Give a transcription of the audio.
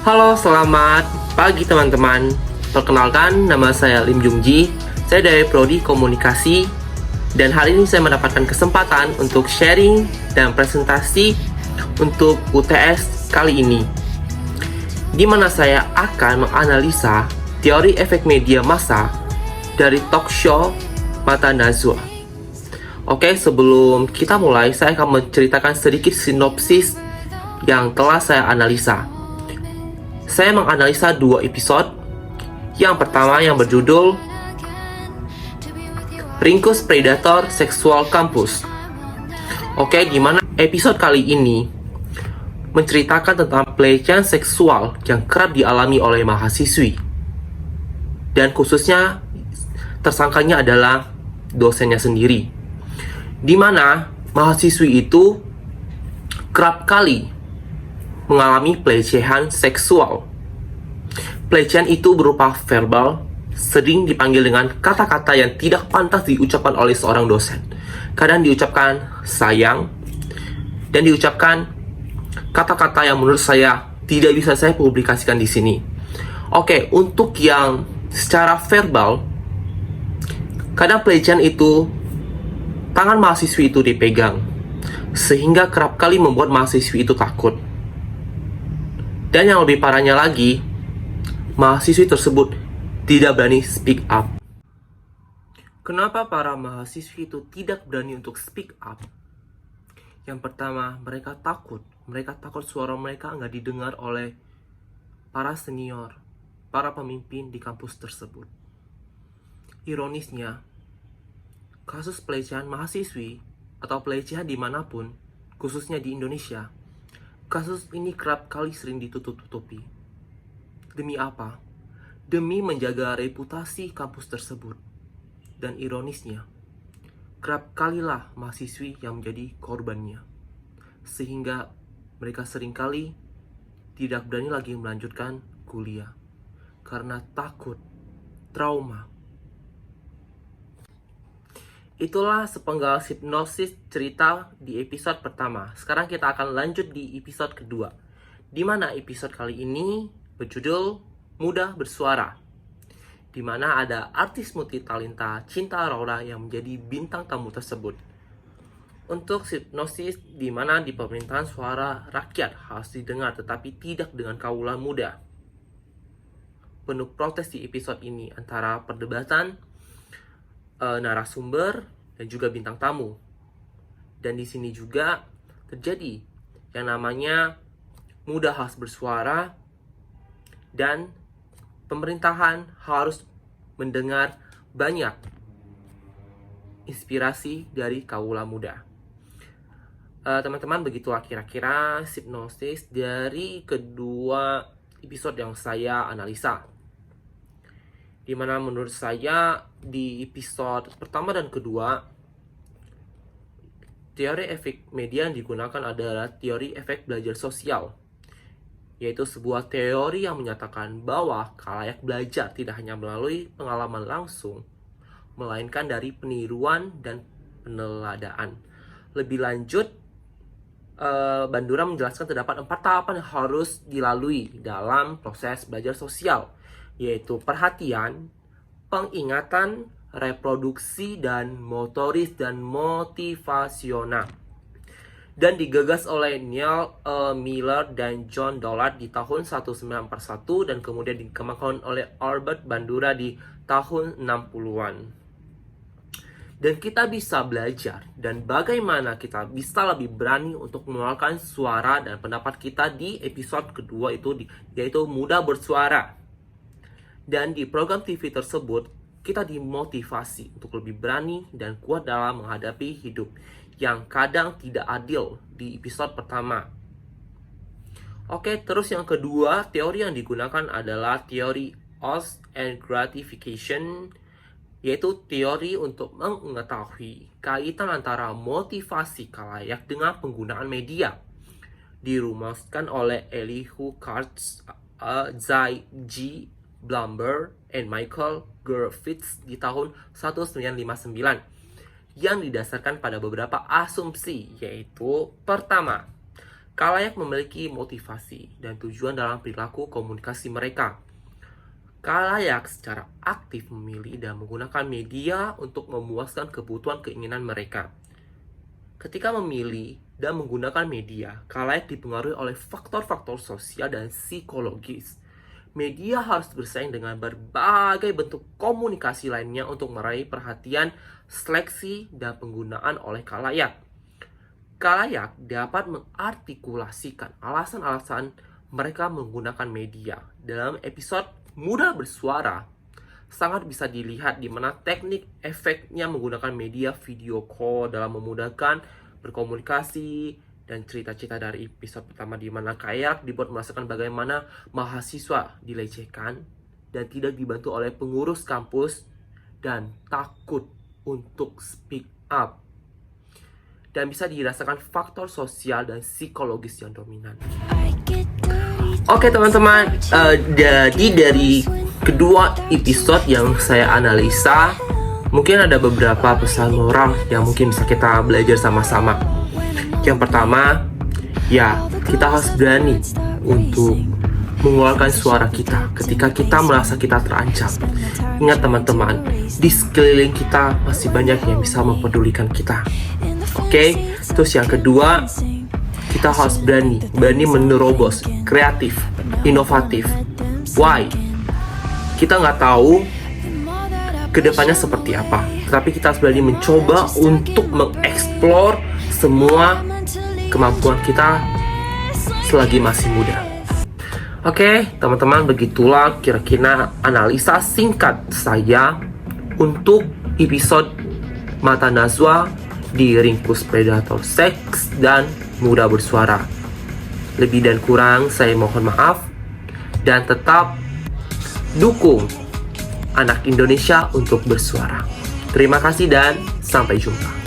Halo, selamat pagi teman-teman. Perkenalkan, nama saya Lim Jungji. Saya dari Prodi Komunikasi. Dan hari ini saya mendapatkan kesempatan untuk sharing dan presentasi untuk UTS kali ini, di mana saya akan menganalisa teori efek media massa dari talk show Mata Najwa. Oke, sebelum kita mulai, saya akan menceritakan sedikit sinopsis yang telah saya analisa. Saya menganalisa 2 episode. Yang pertama yang berjudul Ringkus Predator Seksual Kampus. Oke, di mana episode kali ini menceritakan tentang pelecehan seksual yang kerap dialami oleh mahasiswi. Dan khususnya tersangkanya adalah dosennya sendiri. Di mana mahasiswi itu kerap kali mengalami pelecehan seksual. Pelecehan itu berupa verbal, sering dipanggil dengan kata-kata yang tidak pantas diucapkan oleh seorang dosen. Kadang diucapkan sayang, dan diucapkan kata-kata yang menurut saya tidak bisa saya publikasikan di sini. Oke, untuk yang secara verbal, kadang pelecehan itu tangan mahasiswi itu dipegang, sehingga kerap kali membuat mahasiswi itu takut. Dan yang lebih parahnya lagi, mahasiswi tersebut tidak berani speak up. Kenapa para mahasiswi itu tidak berani untuk speak up? Yang pertama, mereka takut. Mereka takut suara mereka nggak didengar oleh para senior, para pemimpin di kampus tersebut. Ironisnya, kasus pelecehan mahasiswi atau pelecehan dimanapun, khususnya di Indonesia, kasus ini kerap kali sering ditutup-tutupi. Demi apa? Demi menjaga reputasi kampus tersebut. Dan ironisnya, kerap kalilah mahasiswi yang menjadi korbannya. Sehingga mereka seringkali tidak berani lagi melanjutkan kuliah. Karena takut, trauma. Itulah sepenggal hipnosis cerita di episode pertama. Sekarang kita akan lanjut di episode kedua, di mana episode kali ini berjudul Mudah Bersuara, di mana ada artis multitalenta Cinta Aurora yang menjadi bintang tamu tersebut. Untuk hipnosis di mana di pemerintahan suara rakyat harus didengar tetapi tidak dengan kaulah muda. Penuh protes di episode ini antara perdebatan narasumber dan juga bintang tamu. Dan di sini juga terjadi yang namanya muda harus bersuara dan pemerintahan harus mendengar banyak inspirasi dari kaula muda. Teman-teman, begitulah kira-kira hipnosis dari kedua episode yang saya analisa. Dimana menurut saya di episode pertama dan kedua, teori efek media yang digunakan adalah teori efek belajar sosial, yaitu sebuah teori yang menyatakan bahwa khalayak belajar tidak hanya melalui pengalaman langsung, melainkan dari peniruan dan peneladaan. Lebih lanjut, Bandura menjelaskan terdapat 4 tahapan yang harus dilalui dalam proses belajar sosial, yaitu perhatian, pengingatan, reproduksi, dan motoris dan motivasional. Dan digagas oleh Neil Miller dan John Dollard di tahun 1941 dan kemudian dikembangkan oleh Albert Bandura di tahun 60-an. Dan kita bisa belajar dan bagaimana kita bisa lebih berani untuk mengeluarkan suara dan pendapat kita di episode kedua itu, yaitu Mudah Bersuara. Dan di program TV tersebut, kita dimotivasi untuk lebih berani dan kuat dalam menghadapi hidup yang kadang tidak adil di episode pertama. Oke, terus yang kedua, teori yang digunakan adalah teori odds and gratification, yaitu teori untuk mengetahui kaitan antara motivasi khalayak dengan penggunaan media. Dirumuskan oleh Elihu Katz, Zai G. Blumber, and Michael Gurvitz di tahun 1959, yang didasarkan pada beberapa asumsi, yaitu pertama, Khalayak memiliki motivasi dan tujuan dalam perilaku komunikasi mereka. Khalayak secara aktif memilih dan menggunakan media untuk memuaskan kebutuhan keinginan mereka. Ketika memilih dan menggunakan media, khalayak dipengaruhi oleh faktor-faktor sosial dan psikologis. Media harus bersaing dengan berbagai bentuk komunikasi lainnya untuk meraih perhatian, seleksi, dan penggunaan oleh khalayak. Khalayak dapat mengartikulasikan alasan-alasan mereka menggunakan media. Dalam episode Mudah Bersuara, sangat bisa dilihat di mana teknik efeknya menggunakan media video call dalam memudahkan berkomunikasi, dan cerita-cerita dari episode pertama di mana Khalayak dibuat merasakan bagaimana mahasiswa dilecehkan dan tidak dibantu oleh pengurus kampus dan takut untuk speak up. Dan bisa dirasakan faktor sosial dan psikologis yang dominan. Oke teman-teman, jadi dari kedua episode yang saya analisa, mungkin ada beberapa pesan moral yang mungkin bisa kita belajar sama-sama. Yang pertama, ya kita harus berani untuk mengeluarkan suara kita ketika kita merasa kita terancam. Ingat teman-teman, di sekeliling kita masih banyak yang bisa mempedulikan kita. Oke, terus yang kedua, kita harus berani menerobos, kreatif, inovatif. Why? Kita nggak tahu kedepannya seperti apa, tapi kita harus berani mencoba untuk mengeksplor semua kemampuan kita selagi masih muda. Oke, teman-teman, begitulah kira-kira analisa singkat saya untuk episode Mata Najwa di Ringkus Predator Seks dan Mudah Bersuara. Lebih dan kurang saya mohon maaf, dan tetap dukung anak Indonesia untuk bersuara. Terima kasih dan sampai jumpa.